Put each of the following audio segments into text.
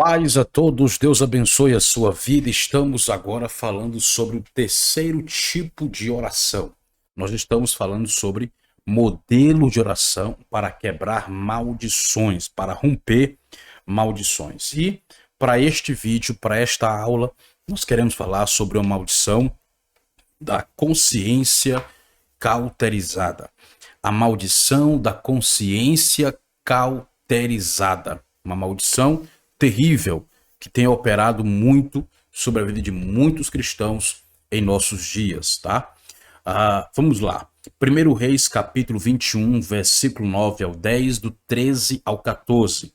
Paz a todos, Deus abençoe a sua vida. Estamos agora falando sobre o terceiro tipo de oração. Nós estamos falando sobre modelo de oração para quebrar maldições, para romper maldições. E para este vídeo, para esta aula, nós queremos falar sobre a maldição da consciência cauterizada. A maldição da consciência cauterizada. Uma maldição terrível que tem operado muito sobre a vida de muitos cristãos em nossos dias, tá? Vamos lá. 1 Reis, capítulo 21, versículo 9 ao 10, do 13 ao 14.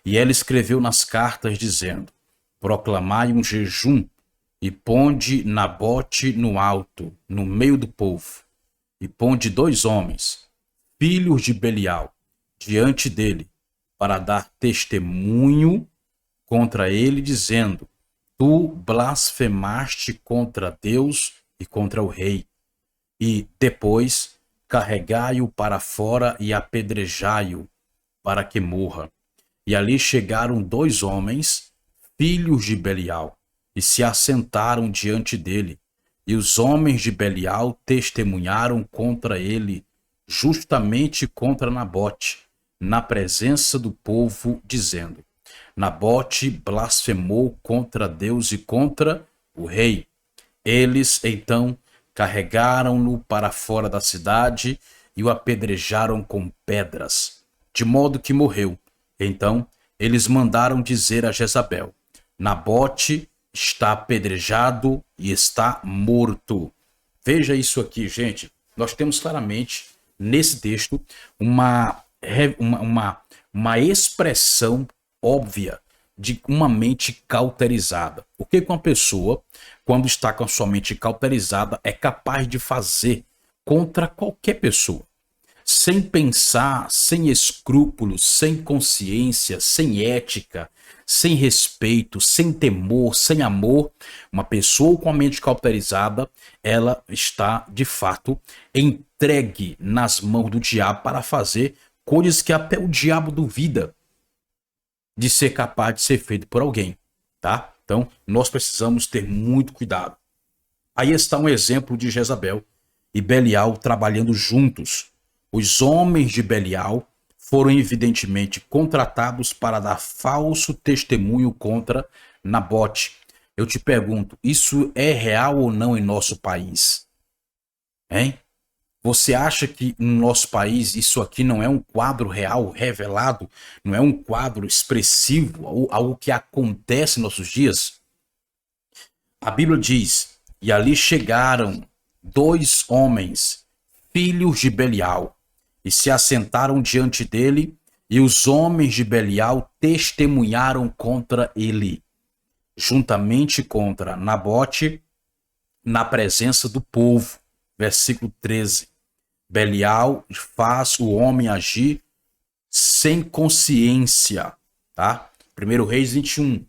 E ela escreveu nas cartas, dizendo: proclamai um jejum e ponde Nabote no alto, no meio do povo, e ponde 2 homens, filhos de Belial, diante dele, para dar testemunho contra ele, dizendo: tu blasfemaste contra Deus e contra o rei. E depois carregai-o para fora e apedrejai-o, para que morra. E ali chegaram 2 homens, filhos de Belial, e se assentaram diante dele. E os homens de Belial testemunharam contra ele, justamente contra Nabote, na presença do povo, dizendo: Nabote blasfemou contra Deus e contra o rei. Eles, então, carregaram-no para fora da cidade e o apedrejaram com pedras, de modo que morreu. Então, eles mandaram dizer a Jezabel: Nabote está apedrejado e está morto. Veja isso aqui, gente. Nós temos claramente, nesse texto, uma expressão óbvia de uma mente cauterizada. O que uma pessoa, quando está com a sua mente cauterizada, é capaz de fazer contra qualquer pessoa, sem pensar, sem escrúpulos, sem consciência, sem ética, sem respeito, sem temor, sem amor. Uma pessoa com a mente cauterizada, ela está de fato entregue nas mãos do diabo para fazer coisas que até o diabo duvida de ser capaz de ser feito por alguém, tá? Então, nós precisamos ter muito cuidado. Aí está um exemplo de Jezabel e Belial trabalhando juntos. Os homens de Belial foram evidentemente contratados para dar falso testemunho contra Nabote. Eu te pergunto, isso é real ou não em nosso país? Hein? Você acha que no nosso país isso aqui não é um quadro real, revelado, não é um quadro expressivo, ou algo que acontece em nossos dias? A Bíblia diz: e ali chegaram 2 homens, filhos de Belial, e se assentaram diante dele, e os homens de Belial testemunharam contra ele, juntamente contra Nabote, na presença do povo. Versículo 13. Belial faz o homem agir sem consciência, tá? 1 Reis 21.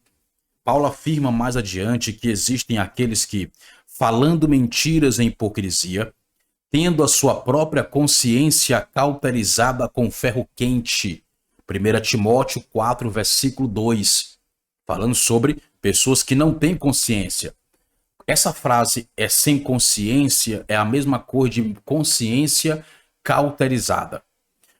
Paulo afirma mais adiante que existem aqueles que, falando mentiras em hipocrisia, tendo a sua própria consciência cauterizada com ferro quente. 1 Timóteo 4, versículo 2. Falando sobre pessoas que não têm consciência. Essa frase é sem consciência, é a mesma coisa de consciência cauterizada.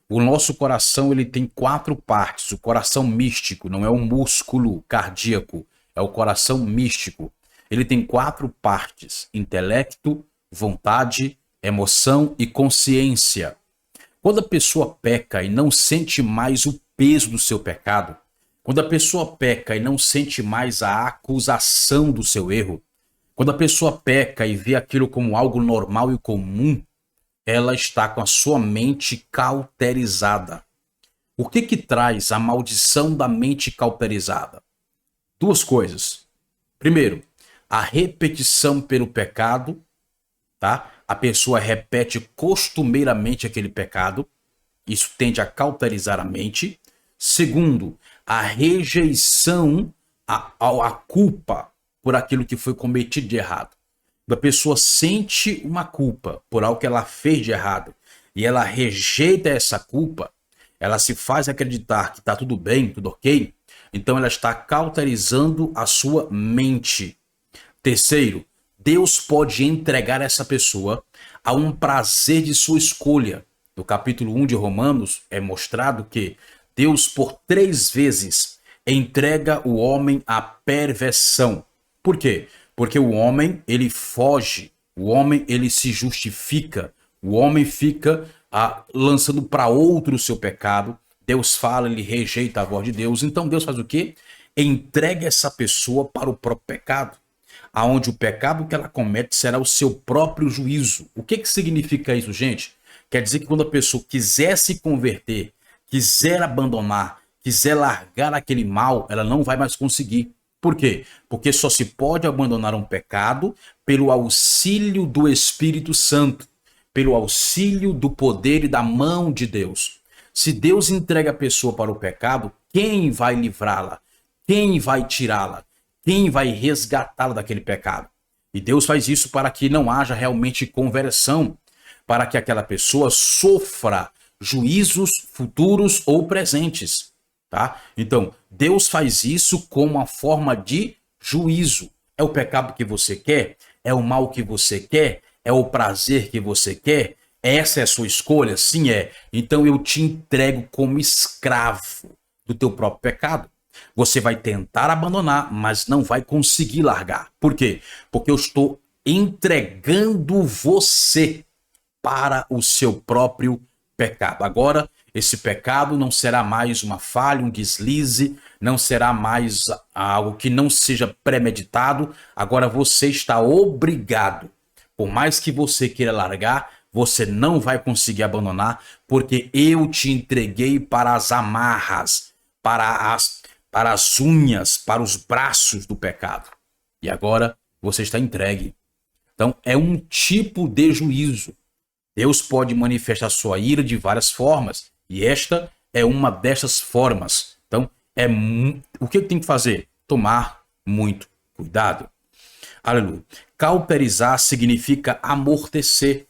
O nosso coração ele tem 4 partes. O coração místico não é um músculo cardíaco, é o coração místico. Ele tem 4 partes: intelecto, vontade, emoção e consciência. Quando a pessoa peca e não sente mais o peso do seu pecado, quando a pessoa peca e não sente mais a acusação do seu erro, quando a pessoa peca e vê aquilo como algo normal e comum, ela está com a sua mente cauterizada. O que traz a maldição da mente cauterizada? 2 coisas. Primeiro, a repetição pelo pecado, tá? A pessoa repete costumeiramente aquele pecado, isso tende a cauterizar a mente. Segundo, a rejeição, a culpa por aquilo que foi cometido de errado. A pessoa sente uma culpa por algo que ela fez de errado e ela rejeita essa culpa, ela se faz acreditar que está tudo bem, tudo ok, Então ela está cauterizando a sua mente. Terceiro, Deus pode entregar essa pessoa a um prazer de sua escolha. No capítulo 1 de Romanos é mostrado que Deus por 3 vezes entrega o homem à perversão. Por quê? Porque o homem, ele foge, o homem, ele se justifica, o homem fica lançando para outro o seu pecado. Deus fala, ele rejeita a voz de Deus. Então Deus faz o quê? Entrega essa pessoa para o próprio pecado, aonde o pecado que ela comete será o seu próprio juízo. O que significa isso, gente? Quer dizer que quando a pessoa quiser se converter, quiser abandonar, quiser largar aquele mal, ela não vai mais conseguir. Por quê? Porque só se pode abandonar um pecado pelo auxílio do Espírito Santo, pelo auxílio do poder e da mão de Deus. Se Deus entrega a pessoa para o pecado, quem vai livrá-la? Quem vai tirá-la? Quem vai resgatá-la daquele pecado? E Deus faz isso para que não haja realmente conversão, para que aquela pessoa sofra juízos futuros ou presentes, tá? Então, Deus faz isso como uma forma de juízo. É o pecado que você quer? É o mal que você quer? É o prazer que você quer? Essa é a sua escolha? Sim, é. Então eu te entrego como escravo do teu próprio pecado. Você vai tentar abandonar, mas não vai conseguir largar. Por quê? Porque eu estou entregando você para o seu próprio pecado. Agora, esse pecado não será mais uma falha, um deslize, não será mais algo que não seja premeditado. Agora você está obrigado. Por mais que você queira largar, você não vai conseguir abandonar, porque eu te entreguei para as amarras, para as unhas, para os braços do pecado. E agora você está entregue. Então é um tipo de juízo. Deus pode manifestar sua ira de várias formas, e esta é uma dessas formas. Então o que eu tenho que fazer? Tomar muito cuidado. Aleluia. Cauterizar significa amortecer.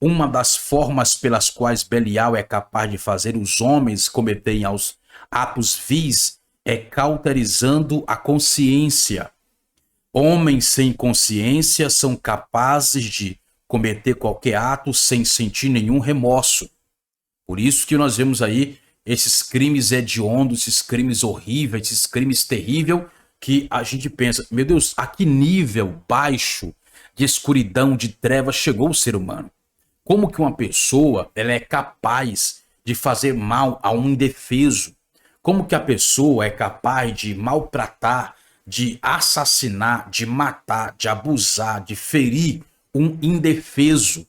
Uma das formas pelas quais Belial é capaz de fazer os homens cometerem atos vis é cauterizando a consciência. Homens sem consciência são capazes de cometer qualquer ato sem sentir nenhum remorso. Por isso que nós vemos aí esses crimes hediondos, esses crimes horríveis, esses crimes terríveis, que a gente pensa, meu Deus, a que nível baixo de escuridão, de trevas chegou o ser humano? Como que uma pessoa ela é capaz de fazer mal a um indefeso? Como que a pessoa é capaz de maltratar, de assassinar, de matar, de abusar, de ferir um indefeso?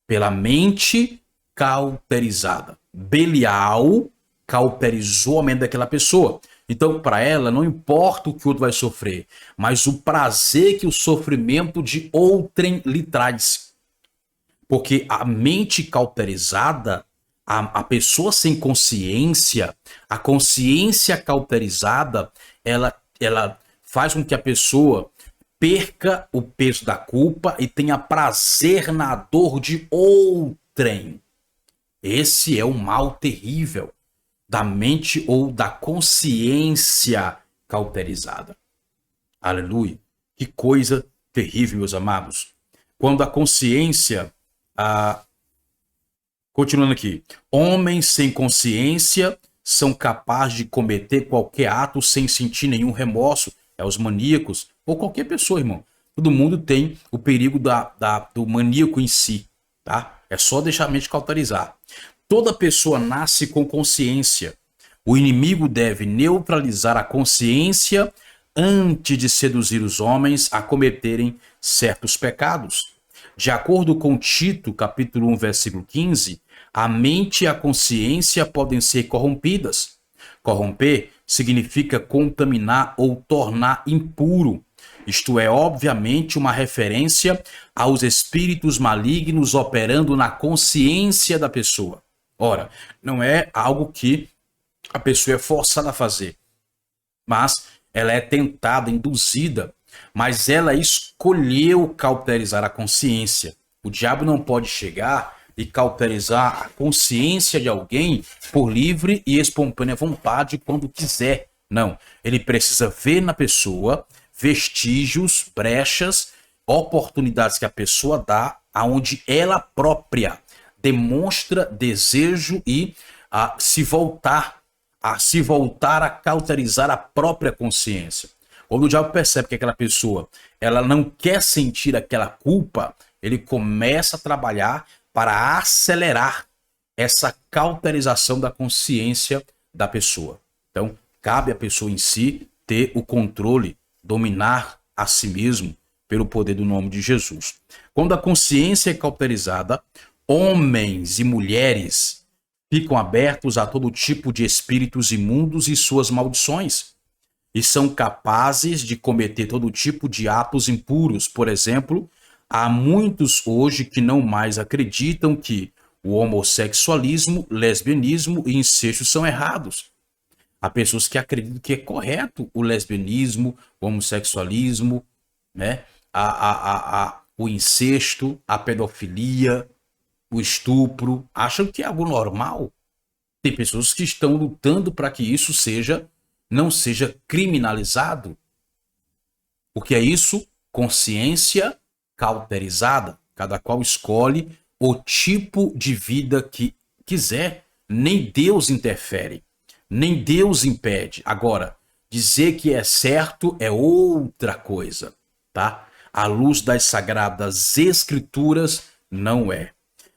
Pela mente cauterizada. Belial cauterizou a mente daquela pessoa. Então, para ela, não importa o que o outro vai sofrer, mas o prazer que o sofrimento de outrem lhe traz. Porque a mente cauterizada, a pessoa sem consciência, a consciência cauterizada, ela faz com que a pessoa perca o peso da culpa e tenha prazer na dor de outrem. Esse é o mal terrível da mente ou da consciência cauterizada. Aleluia. Que coisa terrível, meus amados. Quando a consciência... Continuando aqui. Homens sem consciência são capazes de cometer qualquer ato sem sentir nenhum remorso. É os maníacos ou qualquer pessoa, irmão. Todo mundo tem o perigo do maníaco em si, tá? É só deixar a mente cauterizar. Toda pessoa nasce com consciência. O inimigo deve neutralizar a consciência antes de seduzir os homens a cometerem certos pecados. De acordo com Tito, capítulo 1, versículo 15, a mente e a consciência podem ser corrompidas. Corromper significa contaminar ou tornar impuro. Isto é, obviamente, uma referência aos espíritos malignos operando na consciência da pessoa. Ora, não é algo que a pessoa é forçada a fazer, mas ela é tentada, induzida, mas ela escolheu cauterizar a consciência. O diabo não pode chegar e cauterizar a consciência de alguém por livre e espontânea vontade quando quiser. Não, ele precisa ver na pessoa vestígios, brechas, oportunidades que a pessoa dá, aonde ela própria demonstra desejo e se voltar a cauterizar a própria consciência. Quando o diabo percebe que aquela pessoa ela não quer sentir aquela culpa, ele começa a trabalhar para acelerar essa cauterização da consciência da pessoa. Então, cabe à pessoa em si ter o controle, dominar a si mesmo pelo poder do nome de Jesus. Quando a consciência é cauterizada, homens e mulheres ficam abertos a todo tipo de espíritos imundos e suas maldições, e são capazes de cometer todo tipo de atos impuros. Por exemplo, há muitos hoje que não mais acreditam que o homossexualismo, lesbianismo e incesto são errados. Há pessoas que acreditam que é correto o lesbianismo, o homossexualismo, né? O incesto, a pedofilia, o estupro, acham que é algo normal. Tem pessoas que estão lutando para que isso não seja criminalizado. O que é isso? Consciência cauterizada. Cada qual escolhe o tipo de vida que quiser. Nem Deus interfere, nem Deus impede. Agora, dizer que é certo é outra coisa, tá? À luz das sagradas escrituras, não é.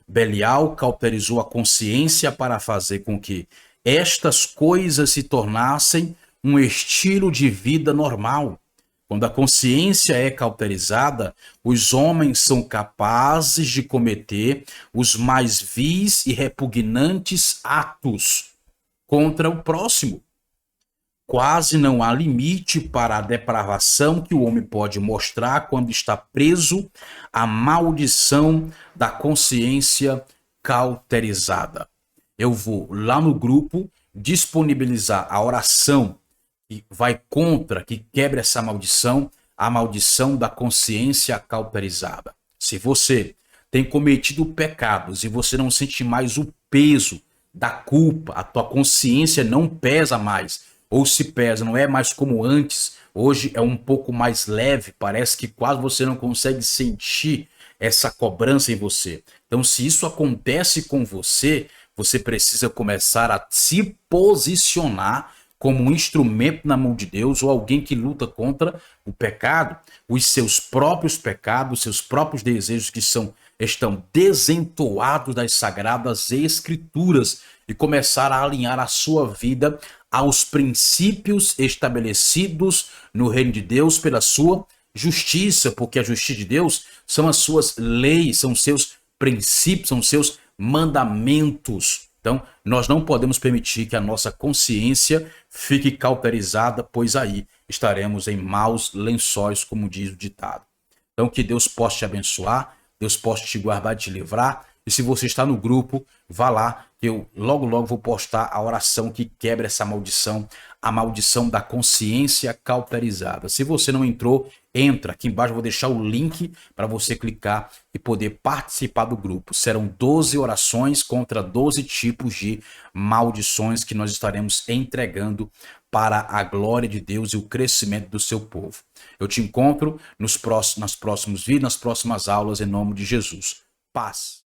Belial cauterizou a consciência para fazer com que estas coisas se tornassem um estilo de vida normal. Quando a consciência é cauterizada, os homens são capazes de cometer os mais vis e repugnantes atos contra o próximo. Quase não há limite para a depravação que o homem pode mostrar quando está preso à maldição da consciência cauterizada. Eu vou lá no grupo disponibilizar a oração que vai contra, que quebra essa maldição, a maldição da consciência cauterizada. Se você tem cometido pecados e você não sente mais o peso da culpa, a tua consciência não pesa mais, ou se pesa, não é mais como antes, hoje é um pouco mais leve, parece que quase você não consegue sentir essa cobrança em você. Então, se isso acontece com você, você precisa começar a se posicionar como um instrumento na mão de Deus ou alguém que luta contra o pecado, os seus próprios pecados, seus próprios desejos que estão desentoados das sagradas escrituras e começar a alinhar a sua vida aos princípios estabelecidos no reino de Deus pela sua justiça, porque a justiça de Deus são as suas leis, são os seus princípios, são os seus mandamentos. Então, nós não podemos permitir que a nossa consciência fique cauterizada, pois aí estaremos em maus lençóis, como diz o ditado. Então, que Deus possa te abençoar, Deus possa te guardar e te livrar. E se você está no grupo, vá lá, que eu logo vou postar a oração que quebra essa maldição, a maldição da consciência cauterizada. Se você não entrou, entra. Aqui embaixo eu vou deixar o link para você clicar e poder participar do grupo. Serão 12 orações contra 12 tipos de maldições que nós estaremos entregando para a glória de Deus e o crescimento do seu povo. Eu te encontro nos próximos vídeos, nas próximas aulas, em nome de Jesus. Paz.